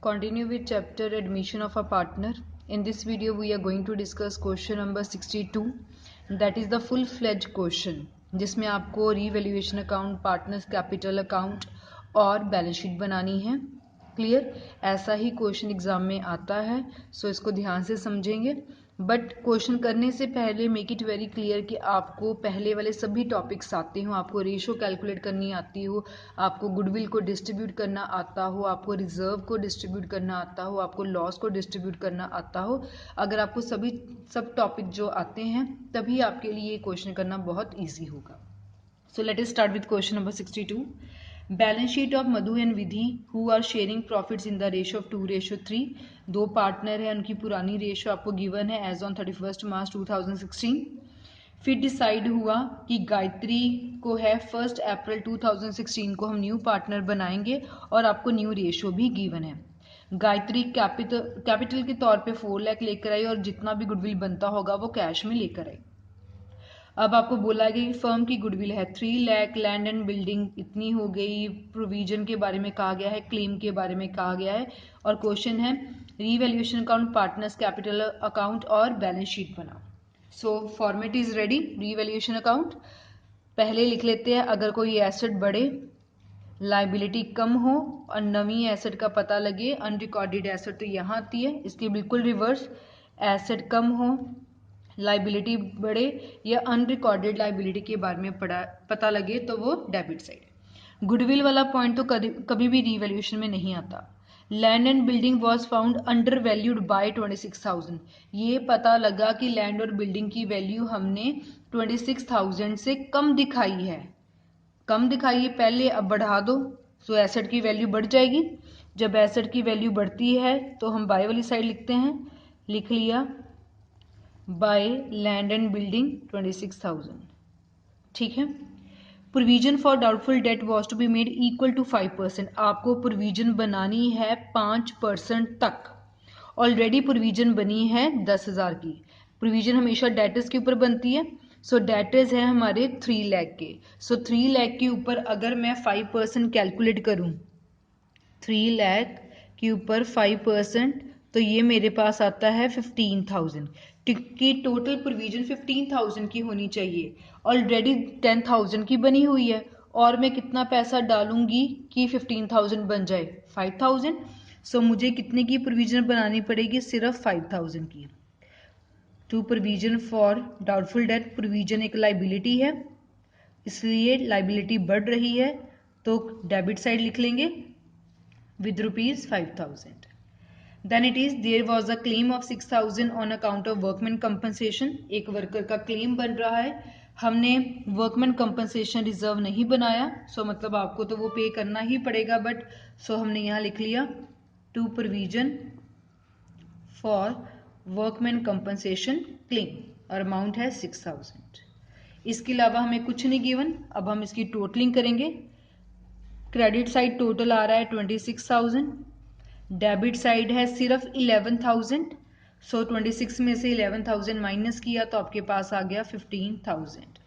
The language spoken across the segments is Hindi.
Continue with chapter admission of a partner. In this video we are going to discuss question number 62, that is the full-fledged question, जिसमें आपको revaluation account, partners capital account और बैलेंस शीट बनानी है। क्लियर? ऐसा ही क्वेश्चन एग्जाम में आता है, सो इसको ध्यान से समझेंगे। बट क्वेश्चन करने से पहले मेक इट वेरी क्लियर कि आपको पहले वाले सभी टॉपिक्स आते हो, आपको रेशो कैलकुलेट करनी आती हो, आपको गुडविल को डिस्ट्रीब्यूट करना आता हो, आपको रिजर्व को डिस्ट्रीब्यूट करना आता हो, आपको लॉस को डिस्ट्रीब्यूट करना आता हो। अगर आपको सब टॉपिक जो आते हैं तभी आपके लिए ये क्वेश्चन करना बहुत ईजी होगा। So let us start with question number 62। Balance sheet of Madhu and Vidhi who are sharing profits in the ratio of 2:3। दो पार्टनर है, उनकी पुरानी रेशो आपको गिवन है एज ऑन 31 मार्च 2016। फिर डिसाइड हुआ कि गायत्री को है 1 अप्रैल 2016 को हम न्यू पार्टनर बनाएंगे और आपको न्यू रेशो भी गिवन है। गायत्री कैपिटल के तौर पे 4 लाख लेकर आई और जितना भी गुडविल बनता होगा वो कैश में लेकर आई। अब आपको बोला गया कि फर्म की गुडविल है 3 लाख, लैंड एंड बिल्डिंग इतनी हो गई, प्रोविजन के बारे में कहा गया है, क्लेम के बारे में कहा गया है, और क्वेश्चन है revaluation account, partners capital account और बैलेंस शीट बनाओ। So format is ready. Revaluation account पहले लिख लेते हैं। अगर कोई एसेट बढ़े, लाइबिलिटी कम हो और नवी एसेट का पता लगे, अनरिकॉर्डेड एसेट तो यहाँ आती है, इसके बिल्कुल रिवर्स, एसेट कम हो, लाइबिलिटी बढ़े या अनरिकॉर्डेड लाइबिलिटी के बारे में पता लगे तो वो डेबिट साइड। गुडविल वाला पॉइंट तो कभी भी रीवैल्यूएशन में नहीं आता। Land and building was found under valued bye 26,000। ये पता लगा कि लैंड और बिल्डिंग की वैल्यू हमने 26,000 से कम दिखाई है। कम दिखाई है पहले, अब बढ़ा दो, सो एसेट की वैल्यू बढ़ जाएगी। जब एसेट की वैल्यू बढ़ती है तो हम बाय वाली साइड लिखते हैं, लिख लिया बाय लैंड एंड बिल्डिंग 26,000। ठीक है। Provision for doubtful debt was to be made equal to 5%। आपको प्रोविजन बनानी है 5% तक। ऑलरेडी प्रोविजन बनी है 10,000 की। प्रोविजन हमेशा डेटर्स के ऊपर बनती है, सो डेटर्स है हमारे 3 लाख के। सो 3 लाख के ऊपर अगर मैं 5% कैलकुलेट करूं, 3 लाख के ऊपर 5%, तो ये मेरे पास आता है 15,000 की। टोटल प्रोविजन 15,000 की होनी चाहिए, ऑलरेडी 10,000 की बनी हुई है, और मैं कितना पैसा डालूंगी कि 15,000 बन जाए? 5,000। सो मुझे कितने की प्रोविजन बनानी पड़ेगी? सिर्फ 5,000 की। To provision for doubtful debt, provision एक लाइबिलिटी है, इसलिए लाइबिलिटी बढ़ रही है तो डेबिट साइड लिख लेंगे with rupees 5,000. Then it is there was a claim of 6,000 on account of workman compensation. एक वर्कर का क्लेम बन रहा है, हमने वर्कमैन कंपनसेशन रिजर्व नहीं बनाया, सो मतलब आपको तो वो पे करना ही पड़ेगा, बट सो हमने यहाँ लिख लिया to provision for workman compensation claim और अमाउंट है 6,000। इसके अलावा हमें कुछ नहीं गिवन। अब हम इसकी टोटलिंग करेंगे। क्रेडिट साइड टोटल आ रहा है 26,000, डेबिट साइड है सिर्फ 11,000। सो 26 में से 11,000 माइनस किया तो आपके पास आ गया 15,000,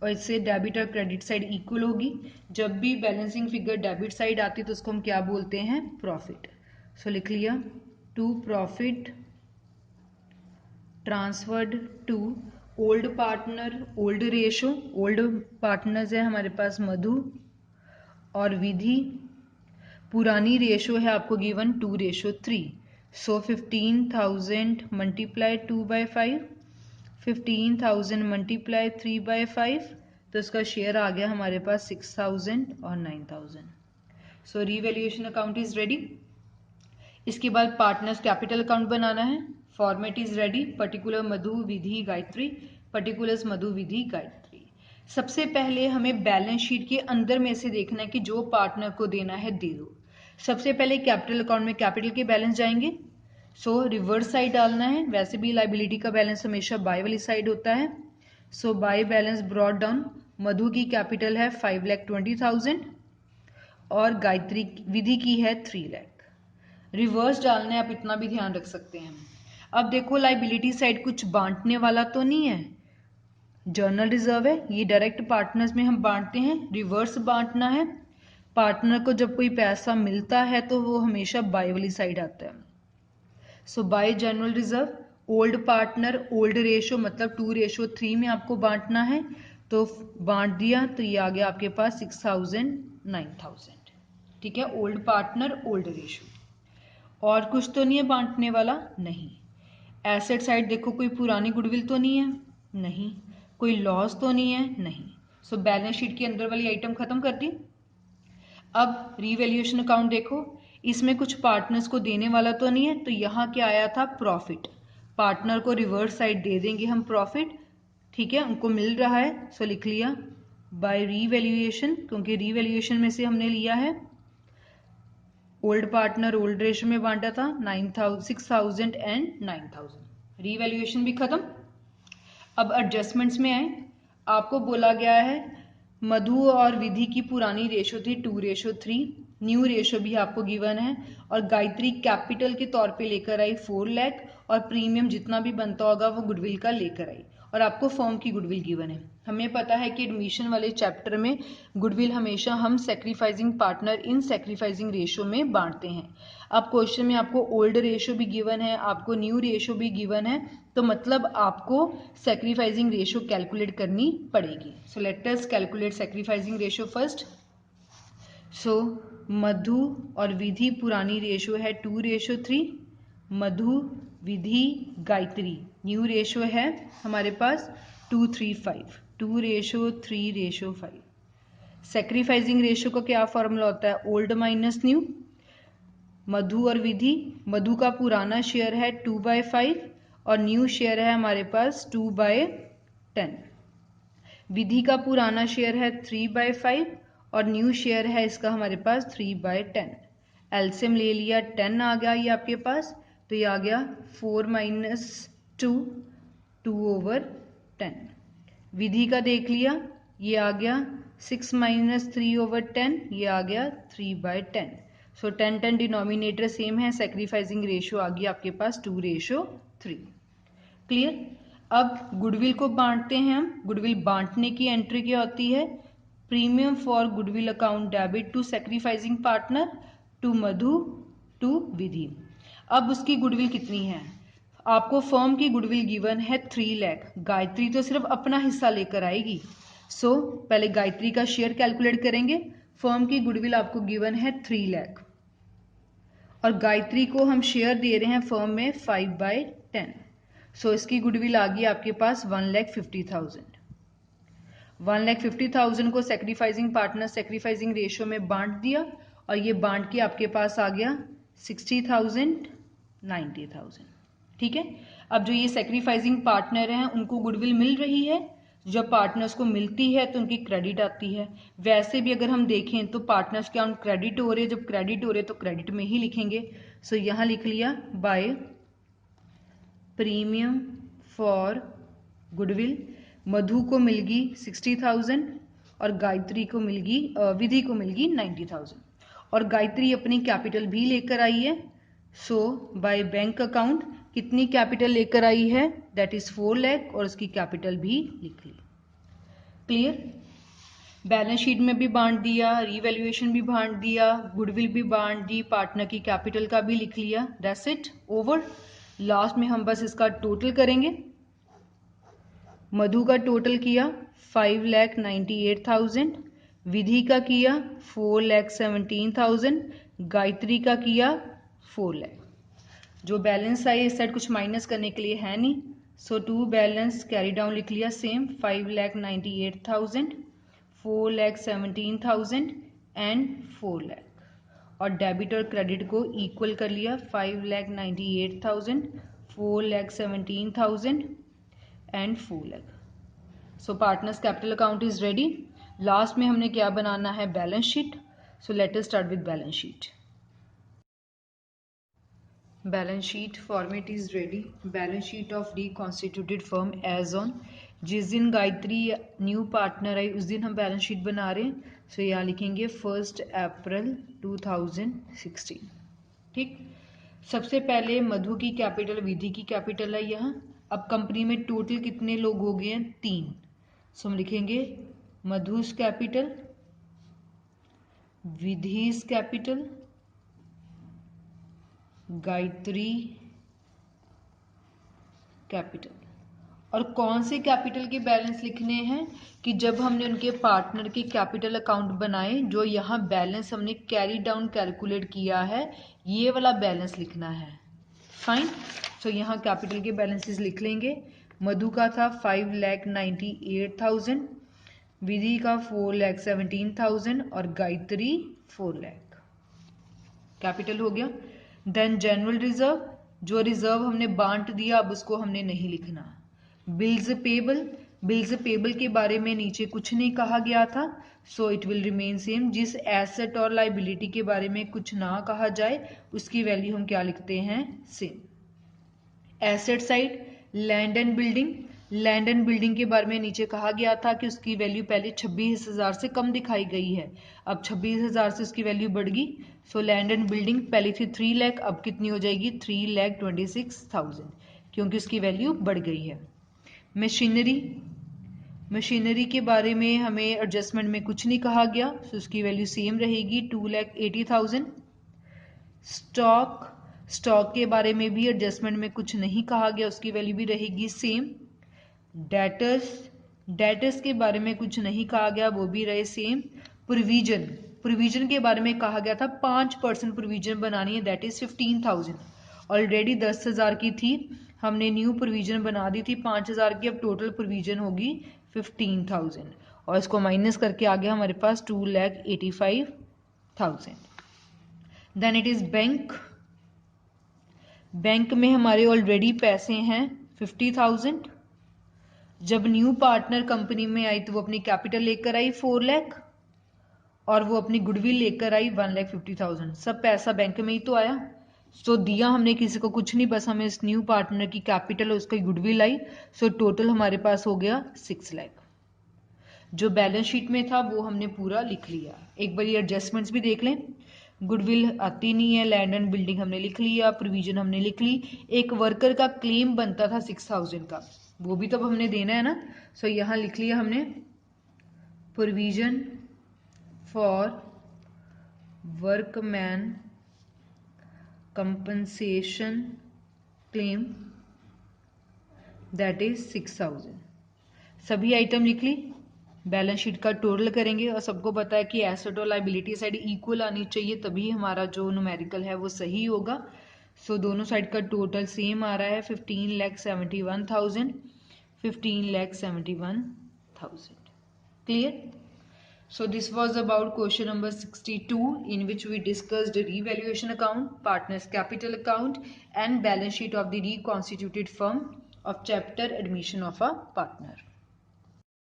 और इससे डेबिट और क्रेडिट साइड इक्वल होगी। जब भी बैलेंसिंग फिगर डेबिट साइड आती तो उसको हम क्या बोलते हैं? प्रॉफिट। सो लिख लिया to profit transferred to old partner, old ratio, old partners है हमारे पास मधु और विधि। पुरानी रेशो है आपको गिवन 2:3। सो 15,000 मल्टीप्लाई 2/5, 15,000 मल्टीप्लाई 3/5, तो इसका शेयर आ गया हमारे पास 6,000 और 9,000। So revaluation account is ready. इसके बाद पार्टनर्स कैपिटल अकाउंट बनाना है। Format is ready. Particular Madhu Vidhi Gayatri, particulars Madhu Vidhi Gayatri. सबसे पहले हमें बैलेंस शीट के अंदर में से देखना है कि जो पार्टनर को देना है दे दो। सबसे पहले कैपिटल अकाउंट में कैपिटल के बैलेंस जाएंगे, सो रिवर्स साइड डालना है। वैसे भी लाइबिलिटी का बैलेंस हमेशा बाय वाली साइड होता है, so by balance brought down. मधु की कैपिटल है 5,20,000 और गायत्री विधि की है 3 लाख। रिवर्स डालना है, आप इतना भी ध्यान रख सकते हैं। अब देखो लाइबिलिटी साइड कुछ बांटने वाला तो नहीं है, जर्नल रिजर्व है, ये डायरेक्ट पार्टनर्स में हम बांटते हैं, रिवर्स बांटना है। पार्टनर को जब कोई पैसा मिलता है तो वो हमेशा बाय वाली साइड आता है। So by general reserve old partner old ratio मतलब 2:3 में आपको बांटना है, तो बांट दिया तो ये आ गया आपके पास 6000 9000। ठीक है, ओल्ड पार्टनर ओल्ड रेशो। और कुछ तो नहीं है बांटने वाला? नहीं। एसेट साइड देखो, कोई पुरानी गुडविल तो नहीं है? नहीं। कोई लॉस तो नहीं है? नहीं। सो बैलेंस शीट के अंदर वाली आइटम खत्म कर दी। अब रीवैल्यूएशन अकाउंट देखो, इसमें कुछ पार्टनर्स को देने वाला तो नहीं है, तो यहाँ क्या आया था? प्रॉफिट। पार्टनर को रिवर्स साइड दे देंगे हम प्रॉफिट। ठीक है, उनको मिल रहा है, सो लिख लिया बाय रीवैल्यूएशन, क्योंकि रीवैल्यूएशन में से हमने लिया है ओल्ड पार्टनर ओल्ड रेशो में बांटा था 6000 एंड 9000। रीवैल्यूएशन भी खत्म। अब एडजस्टमेंट्स में आए, आपको बोला गया है मधु और विधि की पुरानी रेशो थी 2:3, न्यू रेशो भी आपको गिवन है, और गायत्री कैपिटल के तौर पे लेकर आई 4 लाख, और प्रीमियम जितना भी बनता होगा वो गुडविल का लेकर आई, और आपको फर्म की गुडविल गिवन है। हमें पता है कि एडमिशन वाले चैप्टर में गुडविल हमेशा हम sacrificing partner in sacrificing ratio में बांटते हैं। अब क्वेश्चन में आपको ओल्ड रेशो भी गिवन है, आपको न्यू रेशो भी गिवन है, तो मतलब आपको सेक्रीफाइसिंग रेशो कैलकुलेट करनी पड़ेगी। So let us calculate sacrificing ratio first. So Madhu और विधि पुरानी रेशो है 2:3, मधु विधि गायत्री न्यू रेशो है हमारे पास 2:3:5, 2:3:5। सेक्रीफाइसिंग रेशो का क्या फॉर्मूला होता है? Old minus new. मधु और विधि, मधु का पुराना शेयर है 2/5 और न्यू शेयर है हमारे पास 2/10। विधि का पुराना शेयर है 3/5 और न्यू शेयर है इसका हमारे पास 3/10। एलसीएम ले लिया, 10 आ गया ये आपके पास, तो ये आ गया 4 - 2, 2/10। विधि का देख लिया, ये आ गया 6 - 3/10, ये आ गया 3/10। सो 10 डिनोमिनेटर सेम है, सेक्रीफाइसिंग रेशियो आ गई आपके पास 2:3। क्लियर? अब गुडविल को बांटते हैं हम। गुडविल बांटने की एंट्री क्या होती है? Premium for goodwill account debit to sacrificing partner to Madhu to Vidhi. अब उसकी गुडविल कितनी है? आपको फर्म की गुडविल गिवन है 3 लाख। गायत्री तो सिर्फ अपना हिस्सा लेकर आएगी, सो पहले गायत्री का शेयर कैलकुलेट करेंगे। फर्म की गुडविल आपको गिवन है 3 लाख और गायत्री को हम शेयर दे रहे हैं फर्म में 5/10, सो इसकी गुडविल आ गई आपके पास 1,50,000। 1,50,000 को सेक्रीफाइसिंग पार्टनर सेक्रीफाइसिंग रेशियो में बांट दिया और ये बांट के आपके पास आ गया 60,000 90,000। ठीक है, अब जो ये सेक्रीफाइसिंग पार्टनर हैं उनको गुडविल मिल रही है, जब पार्टनर्स को मिलती है तो उनकी क्रेडिट आती है। वैसे भी अगर हम देखें तो पार्टनर्स के अकाउंट क्रेडिट हो रहे हैं, जब क्रेडिट हो रहे तो क्रेडिट में ही लिखेंगे। सो यहाँ लिख लिया बाय प्रीमियम फॉर गुडविल। मधु को मिल गई 60,000 और गायत्री को मिल गई विधि को मिल गई 90,000 और गायत्री अपनी कैपिटल भी लेकर आई है। सो बाय बैंक अकाउंट कितनी कैपिटल लेकर आई है? दैट इज 4 लाख और उसकी कैपिटल भी लिख ली। क्लियर? बैलेंस शीट में भी बांट दिया, रीवैल्यूएशन भी बांट दिया, गुडविल भी बांट दी, पार्टनर की कैपिटल का भी लिख लिया। That's it, over. लास्ट में हम बस इसका टोटल करेंगे। मधु का टोटल किया 5,98,000, विधि का किया 4,17,000, गायत्री का किया 4 लाख। जो बैलेंस आए इस साइड कुछ माइनस करने के लिए है नहीं, सो टू बैलेंस कैरी डाउन लिख लिया सेम 5,98,000, 4,17,000 एंड 4 लाख, और डेबिट और क्रेडिट को इक्वल कर लिया 5,98,000, 4,17,000 and 4 lakh. So partners capital account is ready. Last में हमने क्या बनाना है? Balance sheet. So let us start with balance sheet. Balance sheet format is ready. Balance sheet of reconstituted firm as on. जिस दिन गायत्री न्यू पार्टनर आई उस दिन हम बैलेंस शीट बना रहे हैं। सो यहाँ लिखेंगे 1 अप्रैल 2016। ठीक, सबसे पहले मधु की कैपिटल विधि की कैपिटल है यहाँ। अब कंपनी में टोटल कितने लोग हो गए हैं? 3। सो हम लिखेंगे मधुस कैपिटल विधि's कैपिटल, गायत्री कैपिटल। और कौन से कैपिटल के बैलेंस लिखने हैं कि जब हमने उनके पार्टनर के कैपिटल अकाउंट बनाए, जो यहाँ बैलेंस हमने कैरी डाउन कैलकुलेट किया है, ये वाला बैलेंस लिखना है। फाइन। सो यहाँ कैपिटल के बैलेंसेस लिख लेंगे। मधु का था 5,98,000, विधि का 4,17,000 और गायत्री 4 लाख। कैपिटल हो गया। देन जनरल रिजर्व, जो रिजर्व हमने बांट दिया, अब उसको हमने नहीं लिखना। बिल्स पेबल, बिल्स पेबल के बारे में नीचे कुछ नहीं कहा गया था, so it will remain same. जिस एसेट और लाइबिलिटी के बारे में कुछ ना कहा जाए, उसकी वैल्यू हम क्या लिखते हैं, same. Asset side, land and building, land and building के बारे में नीचे कहा गया था कि उसकी वैल्यू पहले 26,000 से कम दिखाई गई है, अब 26,000 से उसकी वैल्यू बढ़ गई। सो लैंड एंड बिल्डिंग पहले थी 3 लाख, अब कितनी हो जाएगी, 3,26,000, क्योंकि उसकी वैल्यू बढ़ गई है। मशीनरी, मशीनरी के बारे में हमें एडजस्टमेंट में कुछ नहीं कहा गया, तो उसकी वैल्यू सेम रहेगी 2,80,000। स्टॉक, स्टॉक के बारे में भी एडजस्टमेंट में कुछ नहीं कहा गया, उसकी वैल्यू भी रहेगी सेम। डेटर्स, डेटर्स के बारे में कुछ नहीं कहा गया, वो भी रहे सेम। प्रोविजन, प्रोविजन के बारे में कहा गया था 5% प्रोविजन बनानी है, दैट इज 15,000। ऑलरेडी 10,000 की थी, हमने न्यू प्रोविजन बना दी थी 5,000 की, अब टोटल प्रोविजन होगी 15,000 और इसको माइनस करके आ गया हमारे पास 2,85,000। Then it is bank, bank में हमारे ऑलरेडी पैसे हैं 50,000। जब न्यू पार्टनर कंपनी में आई तो वो अपनी कैपिटल लेकर आई 4 लाख और वो अपनी गुडविल लेकर आई 1,50,000। सब पैसा बैंक में ही तो आया। सो दिया हमने किसी को कुछ नहीं, बस हमें इस न्यू पार्टनर की कैपिटल और उसकी गुडविल आई, सो टोटल हमारे पास हो गया 6 लाख। जो बैलेंस शीट में था वो हमने पूरा लिख लिया। एक बार एडजस्टमेंट्स भी देख लें। गुडविल आती नहीं है, लैंड एंड बिल्डिंग हमने लिख लिया, प्रोविजन हमने लिख ली। एक वर्कर का क्लेम बनता था 6,000 का, वो भी तो हमने देना है ना, सो यहाँ लिख लिया हमने provision for workman compensation claim, that is 6,000। सभी आइटम लिख ली, बैलेंस शीट का टोटल करेंगे और सबको पता है कि एसेट और लाइबिलिटी साइड इक्वल आनी चाहिए, तभी हमारा जो न्यूमेरिकल है वो सही होगा। सो दोनों साइड का टोटल सेम आ रहा है 15,71,000, 15,71,000। Clear? So this was about question number 62, in which we discussed the revaluation account, partners capital account and balance sheet of the reconstituted firm of chapter admission of a partner.